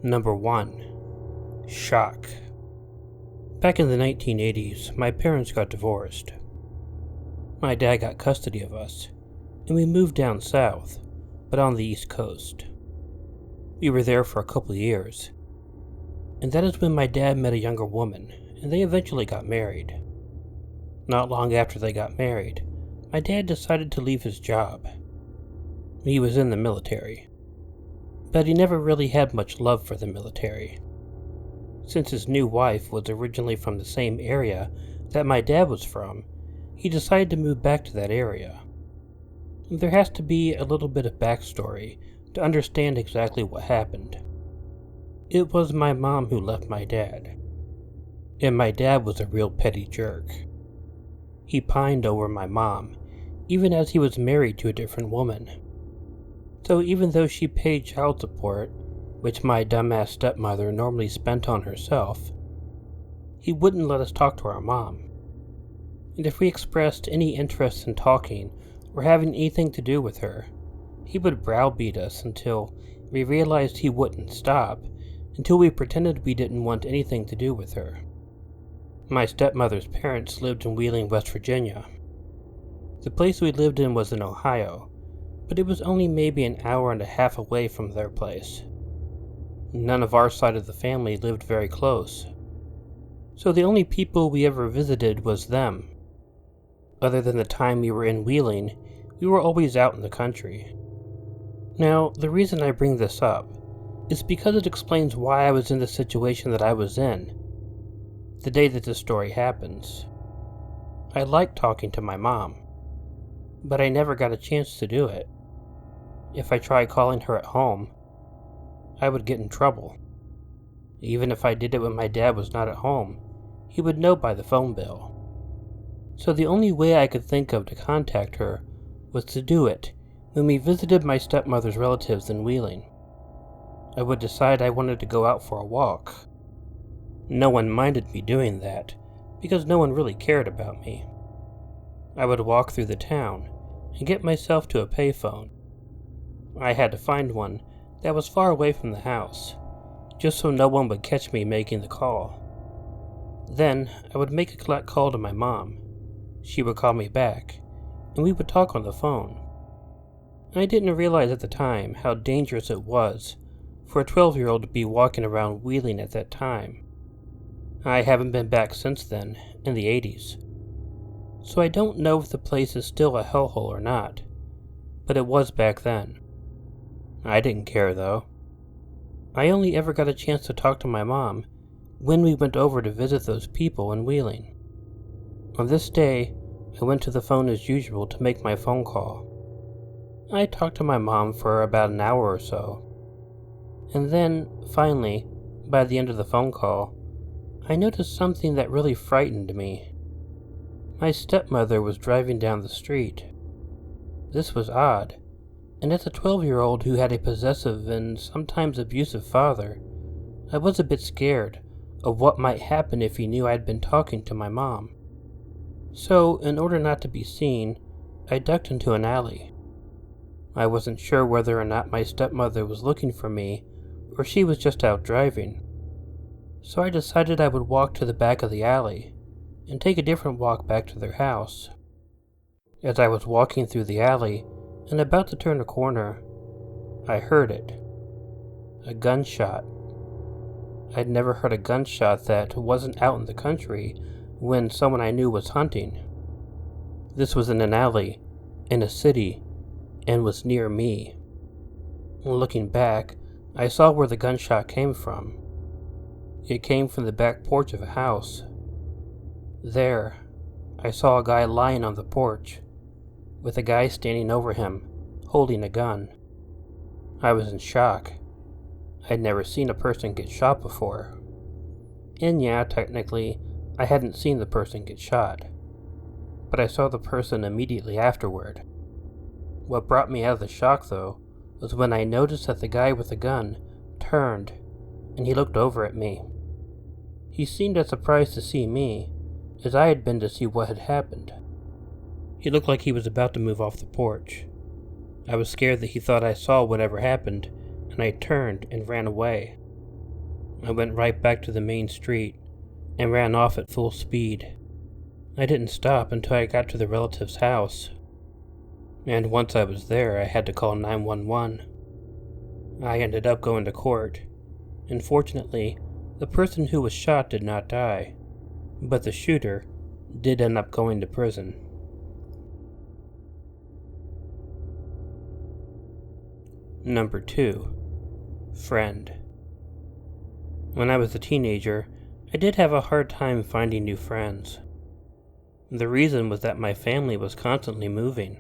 Number 1. Shock. Back in the 1980s, my parents got divorced. My dad got custody of us, and we moved down south, but on the East Coast. We were there for a couple of years, and that is when my dad met a younger woman, and they eventually got married. Not long after they got married, my dad decided to leave his job. He was in the military, but he never really had much love for the military. Since his new wife was originally from the same area that my dad was from, he decided to move back to that area. There has to be a little bit of backstory to understand exactly what happened. It was my mom who left my dad, and my dad was a real petty jerk. He pined over my mom, even as he was married to a different woman. So even though she paid child support, which my dumbass stepmother normally spent on herself, he wouldn't let us talk to our mom. And if we expressed any interest in talking or having anything to do with her, he would browbeat us until we realized he wouldn't stop, until we pretended we didn't want anything to do with her. My stepmother's parents lived in Wheeling, West Virginia. The place we lived in was in Ohio, but it was only maybe an hour and a half away from their place. None of our side of the family lived very close, so the only people we ever visited was them. Other than the time we were in Wheeling, we were always out in the country. Now, the reason I bring this up is because it explains why I was in the situation that I was in the day that this story happens. I liked talking to my mom, but I never got a chance to do it. If I tried calling her at home, I would get in trouble. Even if I did it when my dad was not at home, he would know by the phone bill. So the only way I could think of to contact her was to do it when we visited my stepmother's relatives in Wheeling. I would decide I wanted to go out for a walk. No one minded me doing that, because no one really cared about me. I would walk through the town and get myself to a payphone. I had to find one that was far away from the house, just so no one would catch me making the call. Then I would make a collect call to my mom. She would call me back, and we would talk on the phone. I didn't realize at the time how dangerous it was for a 12-year-old to be walking around Wheeling at that time. I haven't been back since then, in the 80s. So I don't know if the place is still a hellhole or not, but it was back then. I didn't care though. I only ever got a chance to talk to my mom when we went over to visit those people in Wheeling. On this day, I went to the phone as usual to make my phone call. I talked to my mom for about an hour or so. And then, finally, by the end of the phone call, I noticed something that really frightened me. My stepmother was driving down the street. This was odd, and as a 12-year-old who had a possessive and sometimes abusive father, I was a bit scared of what might happen if he knew I'd been talking to my mom. So, in order not to be seen, I ducked into an alley. I wasn't sure whether or not my stepmother was looking for me, or she was just out driving. So I decided I would walk to the back of the alley, and take a different walk back to their house. As I was walking through the alley, and about to turn a corner, I heard it. A gunshot. I'd never heard a gunshot that wasn't out in the country when someone I knew was hunting. This was in an alley, in a city, and was near me. Looking back, I saw where the gunshot came from. It came from the back porch of a house. There, I saw a guy lying on the porch, with a guy standing over him, holding a gun. I was in shock. I'd never seen a person get shot before. And yeah, technically, I hadn't seen the person get shot, but I saw the person immediately afterward. What brought me out of the shock, though, was when I noticed that the guy with the gun turned, and he looked over at me. He seemed as surprised to see me as I had been to see what had happened. He looked like he was about to move off the porch. I was scared that he thought I saw whatever happened, and I turned and ran away. I went right back to the main street and ran off at full speed. I didn't stop until I got to the relative's house, and once I was there, I had to call 911. I ended up going to court, and fortunately, the person who was shot did not die, but the shooter did end up going to prison. Number 2. Friend. When I was a teenager, I did have a hard time finding new friends. The reason was that my family was constantly moving.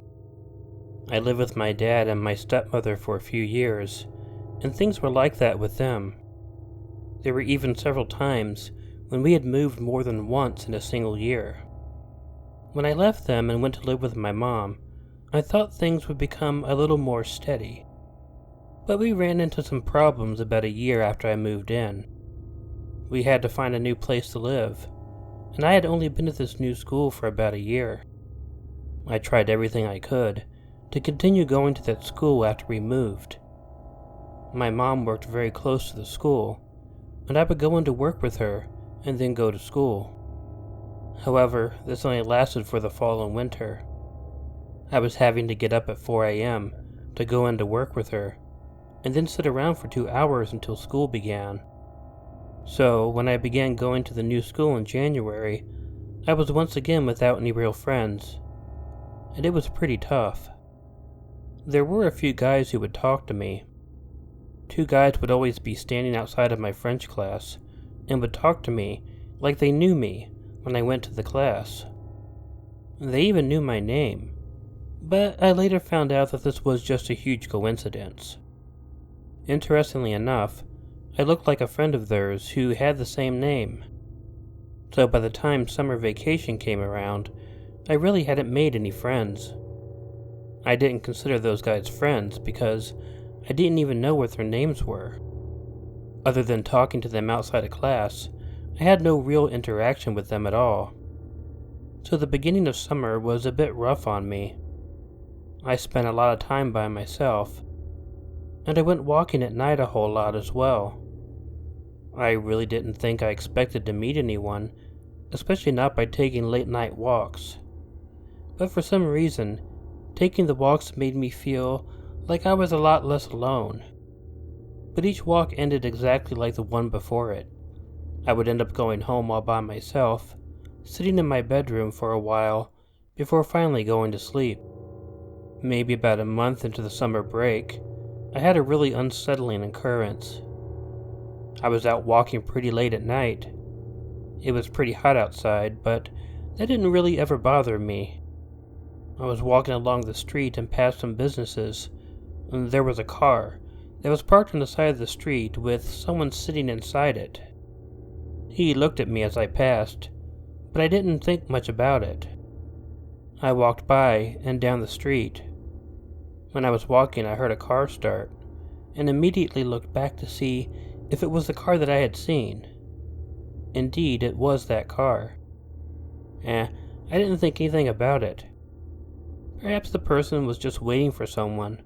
I lived with my dad and my stepmother for a few years, and things were like that with them. There were even several times when we had moved more than once in a single year. When I left them and went to live with my mom, I thought things would become a little more steady. But we ran into some problems about a year after I moved in. We had to find a new place to live, and I had only been at this new school for about a year. I tried everything I could to continue going to that school after we moved. My mom worked very close to the school, and I would go into work with her and then go to school. However, this only lasted for the fall and winter. I was having to get up at 4 a.m. to go into work with her, and then sit around for 2 hours until school began. So, when I began going to the new school in January, I was once again without any real friends, and it was pretty tough. There were a few guys who would talk to me. 2 guys would always be standing outside of my French class, and would talk to me like they knew me when I went to the class. They even knew my name, but I later found out that this was just a huge coincidence. Interestingly enough, I looked like a friend of theirs who had the same name. So by the time summer vacation came around, I really hadn't made any friends. I didn't consider those guys friends because I didn't even know what their names were. Other than talking to them outside of class, I had no real interaction with them at all. So the beginning of summer was a bit rough on me. I spent a lot of time by myself, and I went walking at night a whole lot as well. I really didn't think I expected to meet anyone, especially not by taking late night walks. But for some reason, taking the walks made me feel like I was a lot less alone. But each walk ended exactly like the one before it. I would end up going home all by myself, sitting in my bedroom for a while before finally going to sleep. Maybe about a month into the summer break, I had a really unsettling occurrence. I was out walking pretty late at night. It was pretty hot outside, but that didn't really ever bother me. I was walking along the street and past some businesses, and there was a car that was parked on the side of the street with someone sitting inside it. He looked at me as I passed, but I didn't think much about it. I walked by and down the street. When I was walking, I heard a car start, and immediately looked back to see if it was the car that I had seen. Indeed, it was that car. I didn't think anything about it. Perhaps the person was just waiting for someone,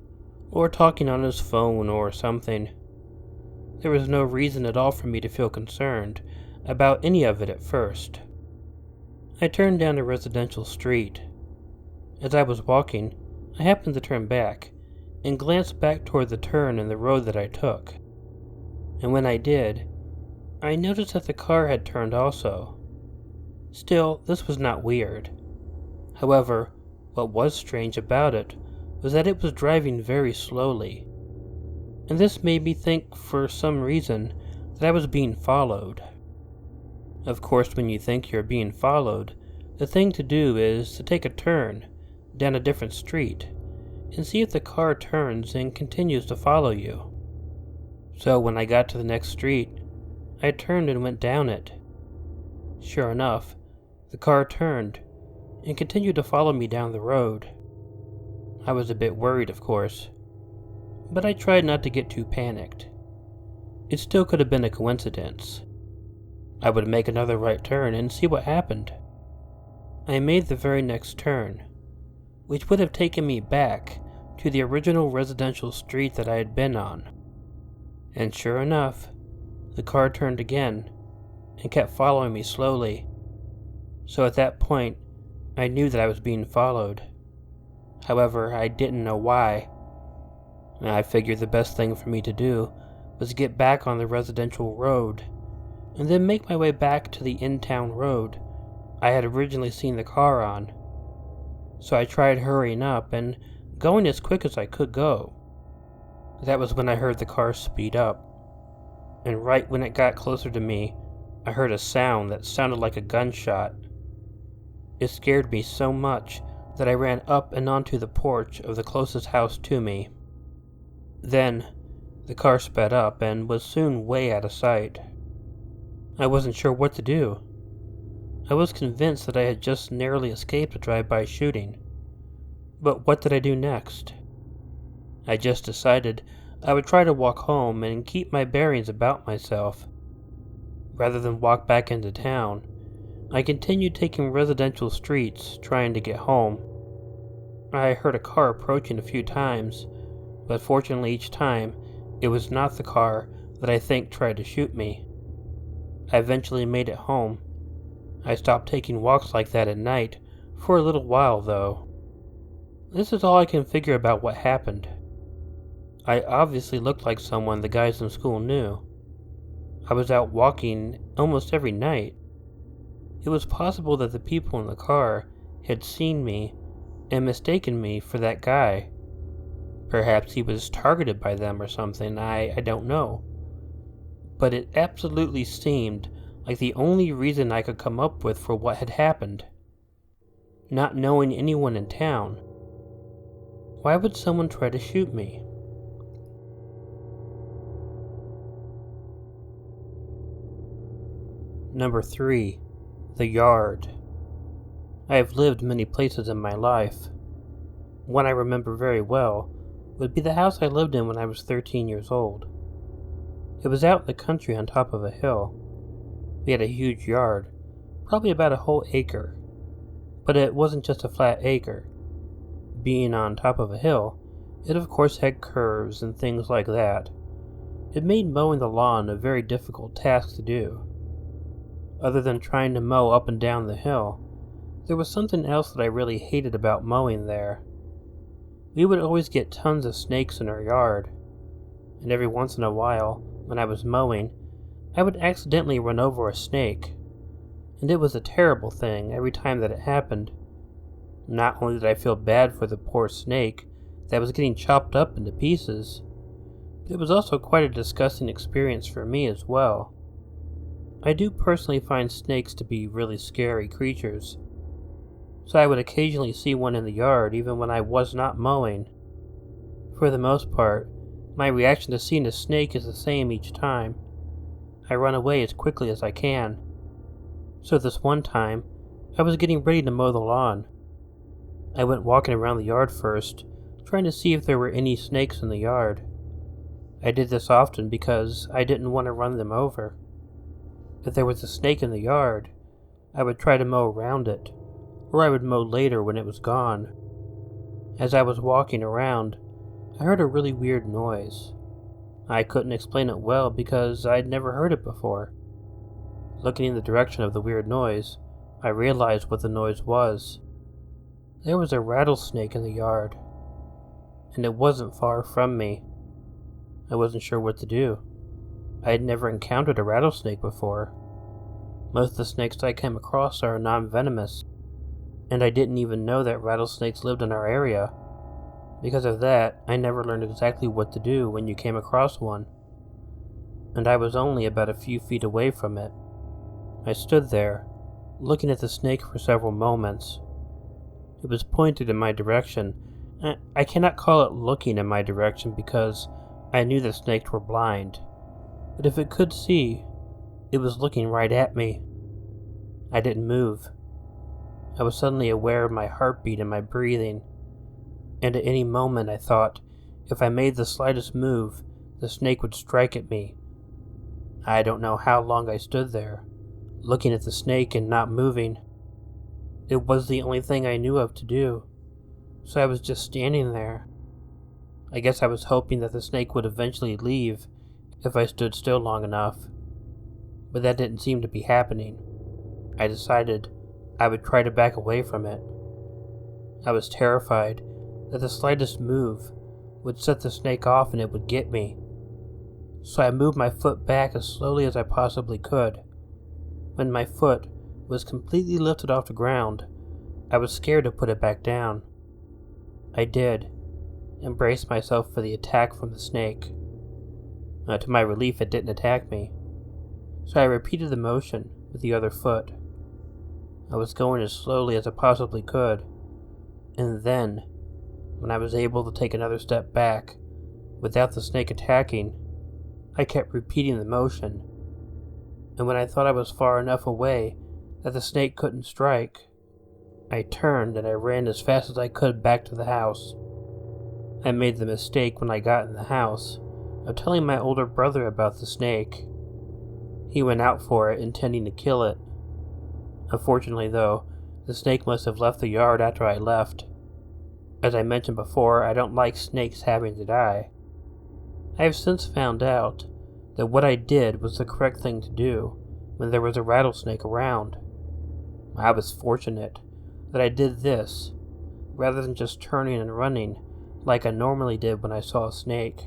or talking on his phone or something. There was no reason at all for me to feel concerned about any of it at first. I turned down a residential street. As I was walking, I happened to turn back, and glanced back toward the turn in the road that I took. And when I did, I noticed that the car had turned also. Still, this was not weird. However, what was strange about it was that it was driving very slowly, and this made me think for some reason that I was being followed. Of course, when you think you're being followed, the thing to do is to take a turn down a different street and see if the car turns and continues to follow you. So when I got to the next street, I turned and went down it. Sure enough, the car turned and continued to follow me down the road. I was a bit worried, of course, but I tried not to get too panicked. It still could have been a coincidence. I would make another right turn and see what happened. I made the very next turn, which would have taken me back to the original residential street that I had been on. And sure enough, the car turned again and kept following me slowly. So at that point, I knew that I was being followed. However, I didn't know why. I figured the best thing for me to do was to get back on the residential road and then make my way back to the in-town road I had originally seen the car on. So I tried hurrying up and going as quick as I could go. That was when I heard the car speed up, and right when it got closer to me, I heard a sound that sounded like a gunshot. It scared me so much that I ran up and onto the porch of the closest house to me. Then, the car sped up and was soon way out of sight. I wasn't sure what to do. I was convinced that I had just narrowly escaped a drive-by shooting. But what did I do next? I just decided I would try to walk home and keep my bearings about myself. Rather than walk back into town, I continued taking residential streets trying to get home. I heard a car approaching a few times, but fortunately each time it was not the car that I think tried to shoot me. I eventually made it home. I stopped taking walks like that at night for a little while though. This is all I can figure about what happened. I obviously looked like someone the guys in school knew. I was out walking almost every night. It was possible that the people in the car had seen me and mistaken me for that guy. Perhaps he was targeted by them or something, I don't know. But it absolutely seemed like the only reason I could come up with for what had happened. Not knowing anyone in town. Why would someone try to shoot me? Number 3. The yard. I have lived many places in my life. One I remember very well would be the house I lived in when I was 13 years old. It was out in the country on top of a hill. We had a huge yard, probably about a whole acre. But it wasn't just a flat acre. Being on top of a hill, it of course had curves and things like that. It made mowing the lawn a very difficult task to do. Other than trying to mow up and down the hill, there was something else that I really hated about mowing there. We would always get tons of snakes in our yard, and every once in a while, when I was mowing, I would accidentally run over a snake, and it was a terrible thing every time that it happened. Not only did I feel bad for the poor snake that was getting chopped up into pieces, but it was also quite a disgusting experience for me as well. I do personally find snakes to be really scary creatures, so I would occasionally see one in the yard even when I was not mowing. For the most part, my reaction to seeing a snake is the same each time. I run away as quickly as I can. So this one time, I was getting ready to mow the lawn. I went walking around the yard first, trying to see if there were any snakes in the yard. I did this often because I didn't want to run them over. If there was a snake in the yard, I would try to mow around it, or I would mow later when it was gone. As I was walking around, I heard a really weird noise. I couldn't explain it well because I'd never heard it before. Looking in the direction of the weird noise, I realized what the noise was. There was a rattlesnake in the yard, and it wasn't far from me. I wasn't sure what to do. I had never encountered a rattlesnake before. Most of the snakes I came across are non-venomous, and I didn't even know that rattlesnakes lived in our area. Because of that, I never learned exactly what to do when you came across one. And I was only about a few feet away from it. I stood there, looking at the snake for several moments. It was pointed in my direction. I cannot call it looking in my direction because I knew the snakes were blind. But if it could see, it was looking right at me. I didn't move. I was suddenly aware of my heartbeat and my breathing. And at any moment I thought, if I made the slightest move, the snake would strike at me. I don't know how long I stood there, looking at the snake and not moving. It was the only thing I knew of to do, so I was just standing there. I guess I was hoping that the snake would eventually leave if I stood still long enough. but that didn't seem to be happening. I decided I would try to back away from it. I was terrified that the slightest move would set the snake off and it would get me. So I moved my foot back as slowly as I possibly could. When my foot was completely lifted off the ground, I was scared to put it back down. I did, and braced myself for the attack from the snake. To my relief, it didn't attack me, so I repeated the motion with the other foot. I was going as slowly as I possibly could, and then, when I was able to take another step back, without the snake attacking, I kept repeating the motion, and when I thought I was far enough away that the snake couldn't strike, I turned and I ran as fast as I could back to the house. I made the mistake when I got in the house of telling my older brother about the snake. He went out for it, intending to kill it. Unfortunately, though, the snake must have left the yard after I left. As I mentioned before, I don't like snakes having to die. I have since found out that what I did was the correct thing to do when there was a rattlesnake around. I was fortunate that I did this, rather than just turning and running like I normally did when I saw a snake.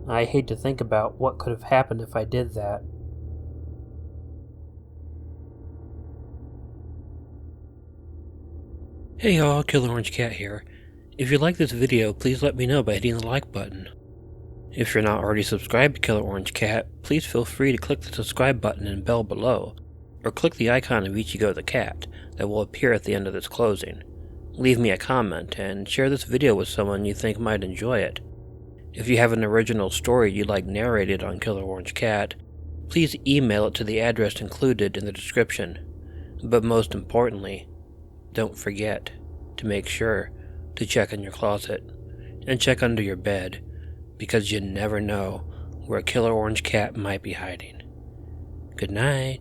I hate to think about what could have happened if I did that. Hey y'all, Killer Orange Cat here. If you like this video, please let me know by hitting the like button. If you're not already subscribed to Killer Orange Cat, please feel free to click the subscribe button and bell below, or click the icon of Ichigo the cat that will appear at the end of this closing. Leave me a comment, and share this video with someone you think might enjoy it. If you have an original story you'd like narrated on Killer Orange Cat, please email it to the address included in the description. But most importantly, don't forget to make sure to check in your closet and check under your bed, because you never know where a Killer Orange Cat might be hiding. Good night.